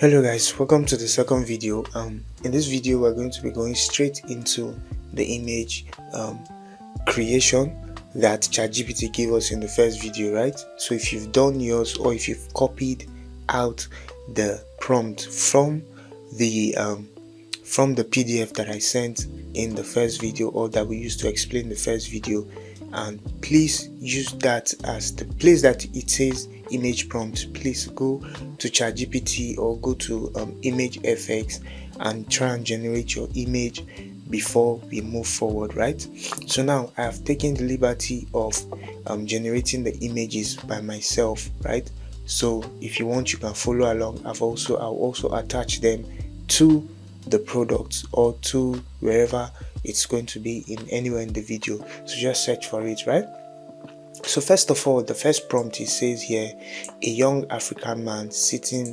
Hello guys, welcome to the second video. In this video we're going to be going straight into the image creation that ChatGPT gave us in the first video, right? So if you've done yours, or if you've copied out the prompt from the PDF that I sent in the first video, or that we used to explain the first video, and please use that as the place that it says image prompt. Please go to ChatGPT or go to image FX and try and generate your image before we move forward, right? So now I have taken the liberty of generating the images by myself, right? So if you want, you can follow along. I'll also attach them to the products or to wherever it's going to be in anywhere in the video. So just search for it, right? So first of all, the first prompt, it says here, a young African man sitting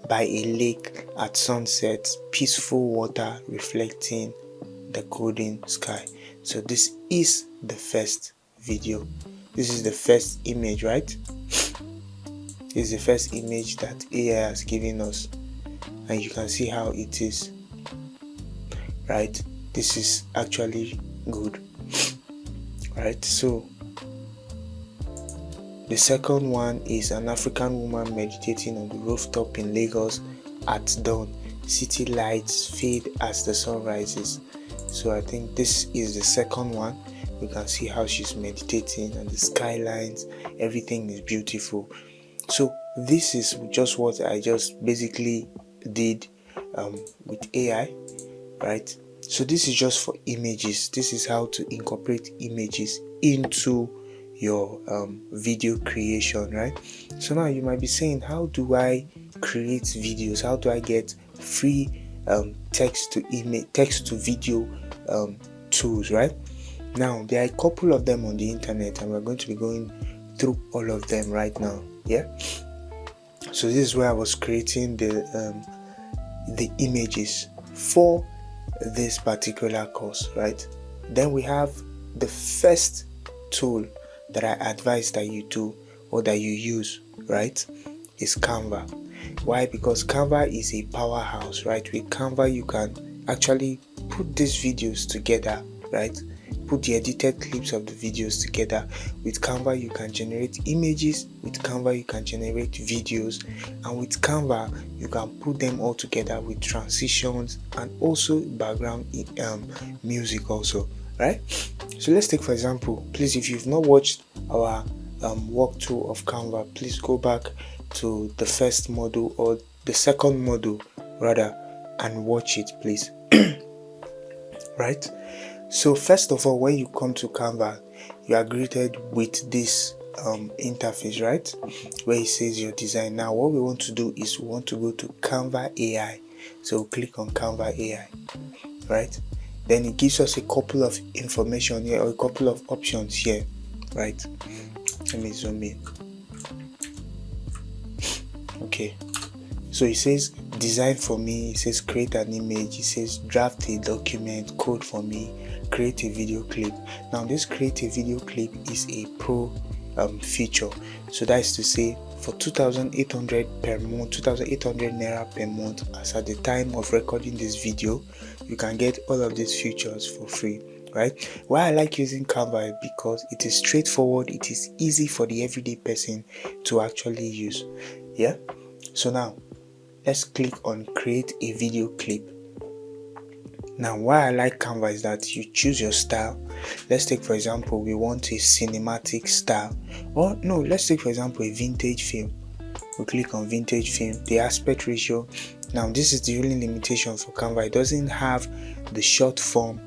by a lake at sunset, peaceful water reflecting the golden sky. So this is the first video. This is the first image, right? This is the first image that AI has given us, and you can see how it is, right? This is actually good, right? So the second one is an African woman meditating on the rooftop in Lagos at dawn. City lights fade as the sun rises. So I think this is the second one. You can see how she's meditating, and the skylines, everything is beautiful. So this is just what I just basically did with AI, right? So this is just for images. This is how to incorporate images into your video creation, right? So now you might be saying, how do I create videos? How do I get free text to video tools, right? Now there are a couple of them on the internet, and we're going to be going through all of them right now. Yeah, so this is where I was creating the images for this particular course, right? Then we have the first tool that I advise that you do or that you use, right, is Canva. Why? Because Canva is a powerhouse, right? With Canva you can actually put these videos together, right? Put the edited clips of the videos together. With Canva you can generate images, with Canva you can generate videos, and with Canva you can put them all together with transitions and also background music also, right? So let's take for example, please, if you've not watched our walkthrough of Canva, please go back to the first module, or the second module rather, and watch it, please. Right? So first of all, when you come to Canva, you are greeted with this interface, right, where it says your design. Now what we want to do is we want to go to Canva AI. So click on Canva AI, right? Then it gives us a couple of information here, or a couple of options here, right? Let me zoom in. Okay, so it says design for me, it says create an image, it says draft a document, code for me, create a video clip. Now this create a video clip is a pro feature. So that is to say, for 2,800 per month, 2,800 naira per month, as at the time of recording this video, you can get all of these features for free, right? Why I like using Canva is because it is straightforward, it is easy for the everyday person to actually use. Yeah, so now let's click on create a video clip. Now why I like Canva is that you choose your style. Let's take for example, we want a cinematic style, or no, let's take for example a vintage film. We click on vintage film, the aspect ratio. Now this is the only limitation for Canva. It doesn't have the short form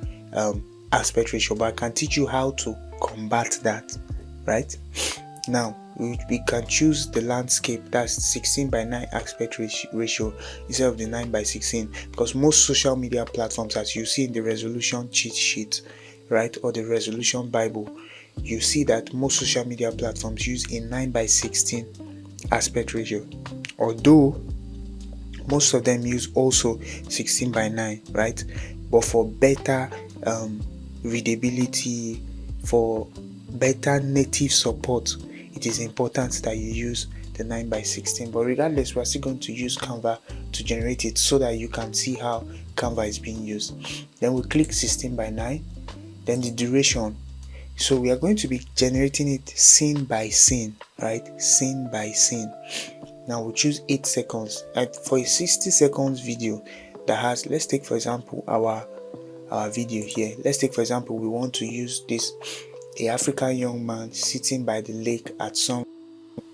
aspect ratio, but I can teach you how to combat that, right? Now we can choose the landscape, that's 16:9 aspect ratio instead of the 9:16, because most social media platforms, as you see in the resolution cheat sheet, right, or the resolution bible, you see that most social media platforms use a 9:16 aspect ratio, although most of them use also 16:9, right? But for better readability, for better native support, it is important that you use the the 9:16, but regardless, we're still going to use Canva to generate it so that you can see how Canva is being used. Then we click 16:9, then the duration. So we are going to be generating it scene by scene, right? Scene by scene. Now we'll choose 8 seconds. And for a 60 seconds video that has, let's take for example our video here. Let's take for example, we want to use this, a African young man sitting by the lake at some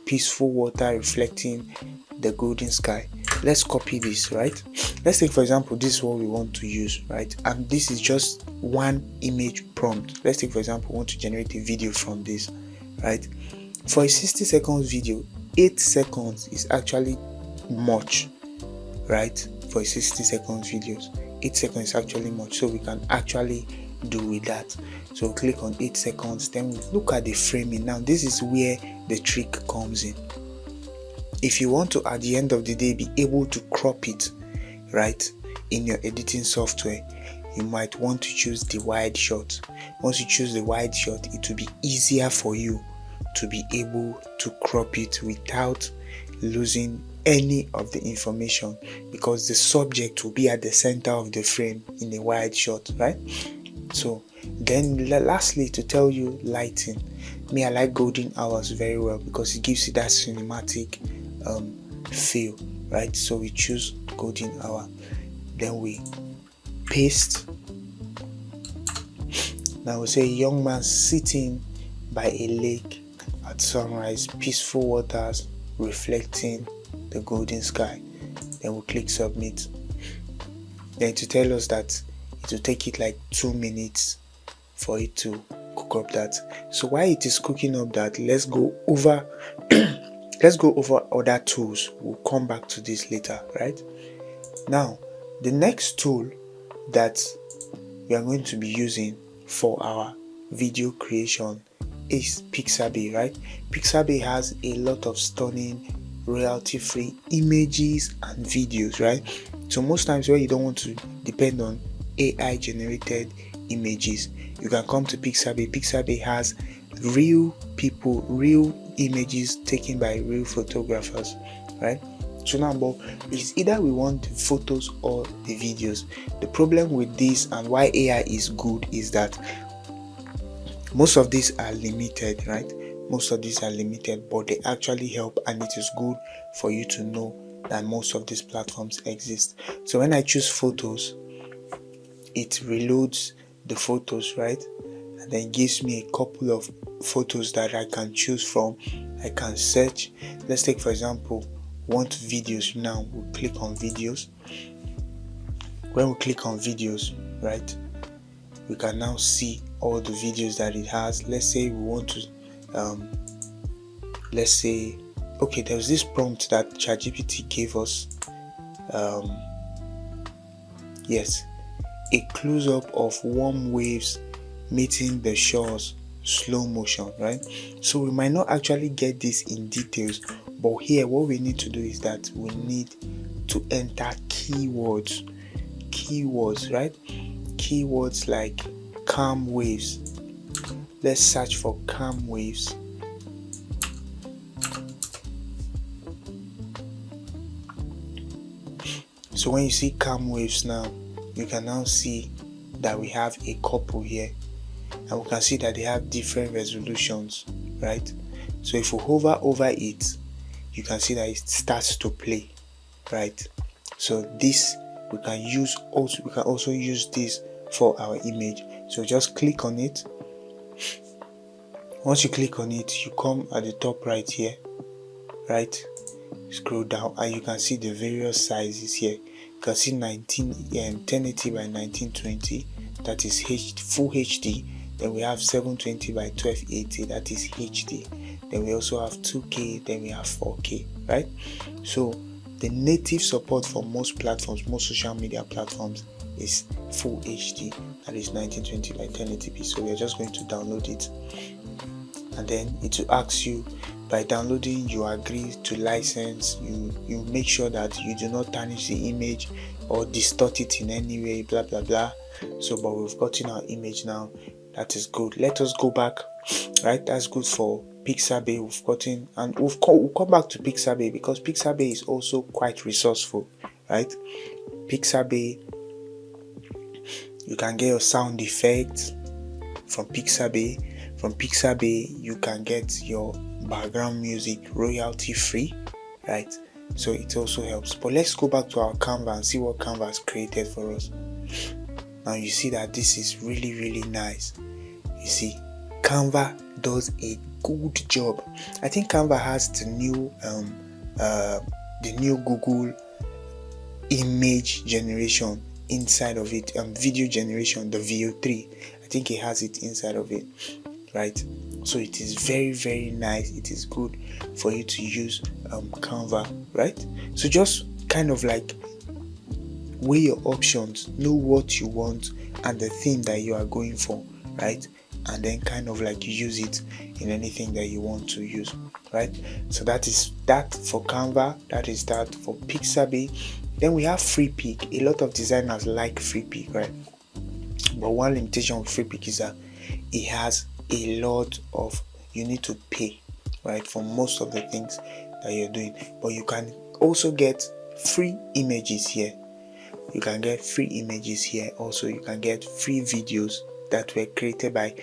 peaceful water reflecting the golden sky. Let's copy this, right? Let's take for example, this is what we want to use, right? And this is just one image prompt. Let's take for example, we want to generate a video from this, right? For a 60 seconds video, 8 seconds is actually much, right? For a 60 seconds videos, 8 seconds is actually much, so we can actually do with that. So click on 8 seconds, then we look at the framing. Now this is where the trick comes in. If you want to, at the end of the day, be able to crop it, right, in your editing software, you might want to choose the wide shot. Once you choose the wide shot, it will be easier for you to be able to crop it without losing any of the information, because the subject will be at the center of the frame in a wide shot, right? So then lastly, to tell you lighting, I like golden hours very well because it gives you that cinematic feel, right? So we choose golden hour, then we paste. Now we say young man sitting by a lake at sunrise, peaceful waters reflecting the golden sky. Then we click submit. Then to tell us that it will take it like 2 minutes for it to cook up that. So while it is cooking up that, let's go over other tools. We'll come back to this later, right? Now the next tool that we are going to be using for our video creation is Pixabay, right? Pixabay has a lot of stunning royalty-free images and videos, right? So most times where you don't want to depend on AI generated images, you can come to Pixabay. Pixabay has real people, real images taken by real photographers, right? So now, but it's either we want the photos or the videos. The problem with this and why AI is good is that most of these are limited, right? Most of these are limited, but they actually help, and it is good for you to know that most of these platforms exist. So when I choose photos, it reloads the photos, right? And then gives me a couple of photos that I can choose from. I can search. Let's take for example, want videos. Now we'll click on videos. When we click on videos, right, we can now see all the videos that it has. Let's say we want to let's say, okay, there's this prompt that ChatGPT gave us. Yes, a close-up of warm waves meeting the shores, slow motion, right? So we might not actually get this in details, but here what we need to do is that we need to enter keywords, right? Keywords like calm waves. Let's search for calm waves. So when you see calm waves now, you can now see that we have a couple here, and we can see that they have different resolutions, right? So if we hover over it, you can see that it starts to play, right? So this we can also use this for our image. So just click on it. Once you click on it, you come at the top right here, right? Scroll down and you can see the various sizes here. You can see 1080 by 1920, that is full HD. Then we have 720 by 1280, that is HD. Then we also have 2K, then we have 4K, right? So the native support for most platforms, most social media platforms, is full HD, that is 1920 by 1080p. So we are just going to download it, and then it will ask you, by downloading you agree to license, you make sure that you do not tarnish the image or distort it in any way, blah blah blah. So but we've gotten our image now, that is good. Let us go back, right? That's good for Pixabay we've gotten, and we'll come back to Pixabay because Pixabay is also quite resourceful, right? Pixabay, you can get your sound effects from Pixabay. From Pixabay, you can get your background music royalty free, right? So it also helps. But let's go back to our Canva and see what Canva has created for us. Now you see that this is really nice. You see, Canva does a good job. I think Canva has the new Google image generation inside of it, video generation, the VO3. I think it has it inside of it, right? So it is very nice. It is good for you to use Canva, right? So just kind of like weigh your options, know what you want and the theme that you are going for, right? And then kind of like use it in anything that you want to use, right? So that is that for Canva. That is that for Pixabay. Then we have Freepik. A lot of designers like Freepik, right? But one limitation with Freepik is that it has a lot of, you need to pay, right, for most of the things that you're doing. But you can also get free images here. You can get free images here. Also, you can get free videos that were created by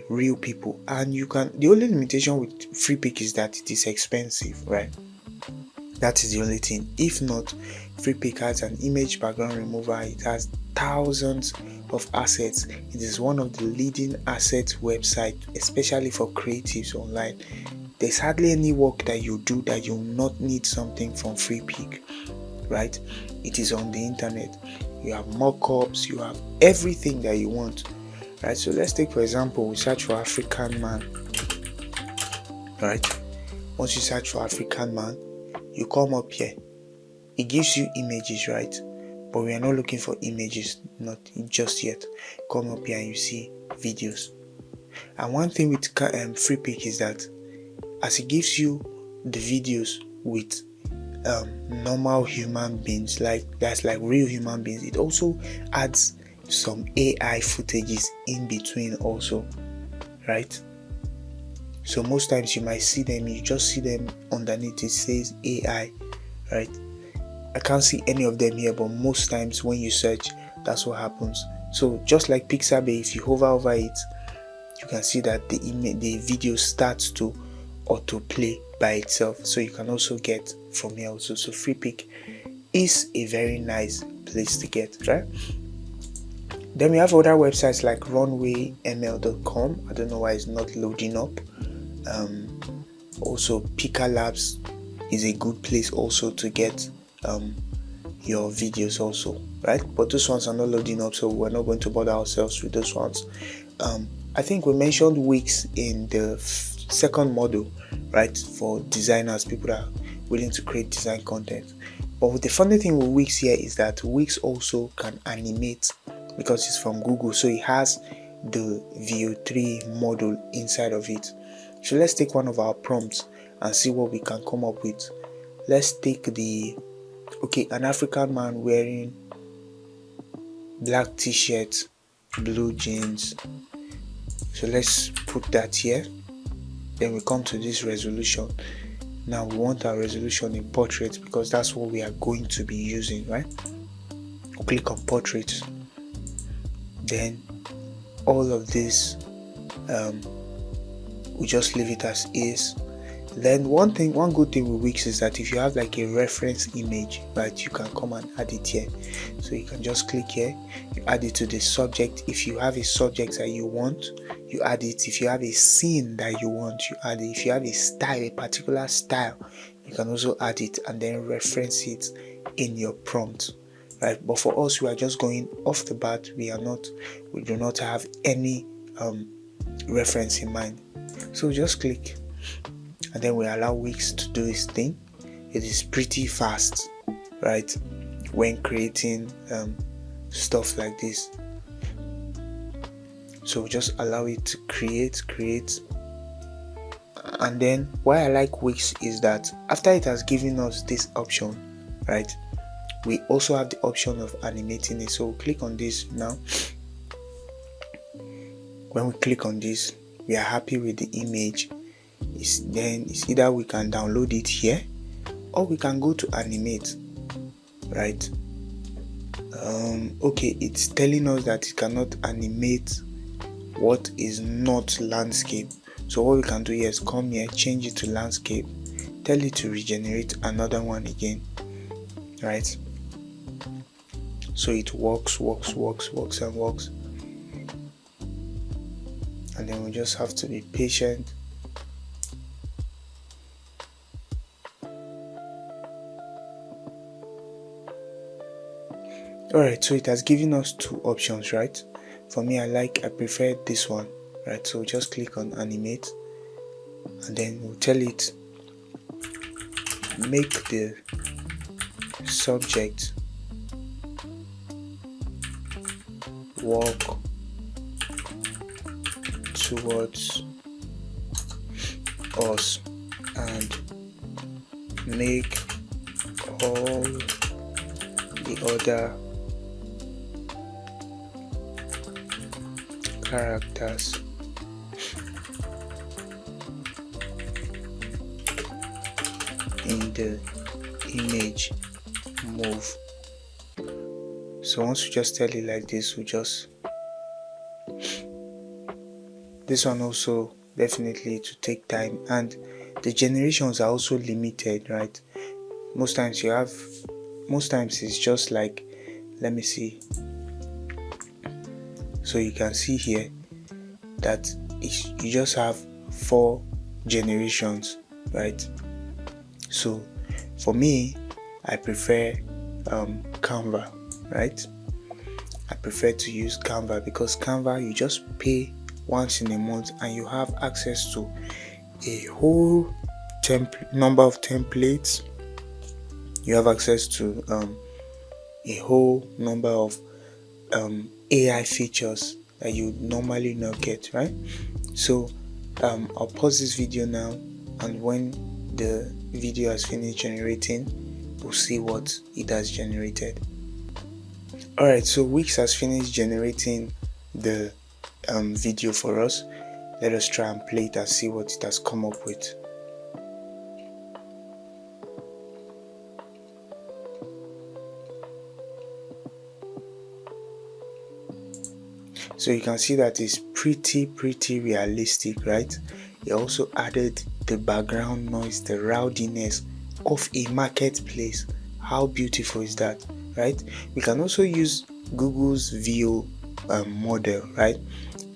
real people. And you can, the only limitation with Freepik is that it is expensive, right? That is the only thing. If not, Freepik has an image background remover. It has thousands of assets. It is one of the leading asset websites, especially for creatives online. There's hardly any work that you do that you will not need something from Freepik, right? It is on the internet. You have mock-ups, you have everything that you want, right? So let's take, for example, we search for African man, right? Once you search for African man, you come up here. It gives you images, right? But we are not looking for images, not just yet. Come up here and you see videos. And one thing with Freepik is that as it gives you the videos with normal human beings, like that's like real human beings, it also adds some AI footages in between also, right? So most times you might see them, you just see them underneath, it says AI, right? I can't see any of them here, but most times when you search, that's what happens. So just like Pixabay, if you hover over it, you can see that the video starts to autoplay by itself. So you can also get from here also. So Freepik is a very nice place to get, right? Then we have other websites like runwayml.com. I don't know why it's not loading up. Also Pika Labs is a good place also to get your videos also, right? But those ones are not loading up, so we're not going to bother ourselves with those ones. I think we mentioned Wix in the second module, right, for designers, people that are willing to create design content. But the funny thing with Wix here is that Wix also can animate because it's from Google, so it has the VO3 module inside of it. So let's take one of our prompts and see what we can come up with. Let's take an African man wearing black t-shirt, blue jeans. So let's put that here. Then we come to this resolution. Now we want our resolution in portrait because that's what we are going to be using, right? We'll click on portrait. Then all of this, we just leave it as is. Then one good thing with Wix is that if you have like a reference image, right, you can come and add it here. So you can just click here, you add it to the subject. If you have a subject that you want, you add it. If you have a scene that you want, you add it. If you have a style, a particular style, you can also add it and then reference it in your prompt, right? But for us, we are just going off the bat. We do not have any reference in mind. So just click. And then we allow Wix to do its thing. It is pretty fast, right, when creating stuff like this. So just allow it to create. And then why I like Wix is that after it has given us this option, right, we also have the option of animating it. So we'll click on this now. When we click on this, we are happy with the image. it's either we can download it here or we can go to animate, right? Okay, it's telling us that it cannot animate what is not landscape. So what we can do here is come here, change it to landscape, tell it to regenerate another one again, right? So it works, and then we just have to be patient. Alright, so it has given us two options, right? For me, I prefer this one, right? So just click on animate, and then we'll tell it make the subject walk towards us and make all the other characters in the image move. So once we just tell it like this, this one also definitely to take time, and the generations are also limited, right? Most times it's just like, let me see. So you can see here that you just have 4 generations, right? So for me, I prefer Canva, right? I prefer to use Canva because Canva, you just pay once in a month and you have access to a whole number of templates. You have access to a whole number of AI features that you normally not get, right? So I'll pause this video now, and when the video has finished generating, we'll see what it has generated. Alright, so Wix has finished generating the video for us. Let us try and play it and see what it has come up with. So you can see that it's pretty realistic, right? It also added the background noise, the rowdiness of a marketplace. How beautiful is that, right? We can also use Google's VO model, right?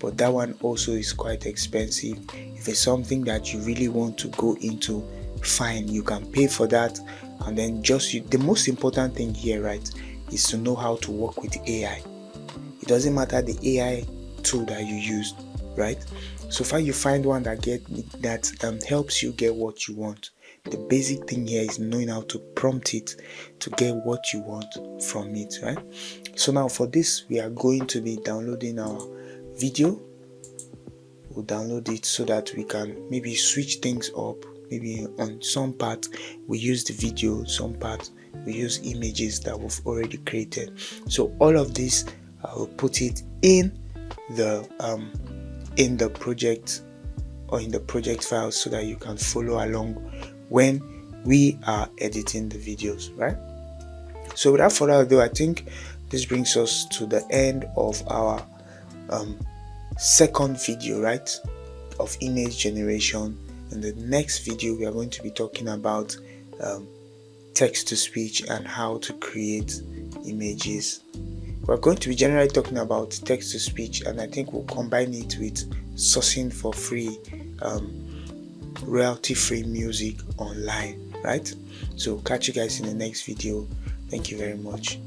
But that one also is quite expensive. If it's something that you really want to go into, fine, you can pay for that. And then the most important thing here, right, is to know how to work with AI. It doesn't matter the AI tool that you use, right? So far you find one that helps you get what you want. The basic thing here is knowing how to prompt it to get what you want from it, right? So now for this, we are going to be downloading our video. We'll download it so that we can maybe switch things up. Maybe on some part we use the video, some part we use images that we've already created. So all of this, I will put it in the project or in the project file so that you can follow along when we are editing the videos, right? So without further ado, I think this brings us to the end of our second video, right, of image generation. In the next video, we are going to be talking about text to speech and how to create images. We're going to be generally talking about text to speech, and I think we'll combine it with sourcing for free, royalty free music online, right? So catch you guys in the next video. Thank you very much.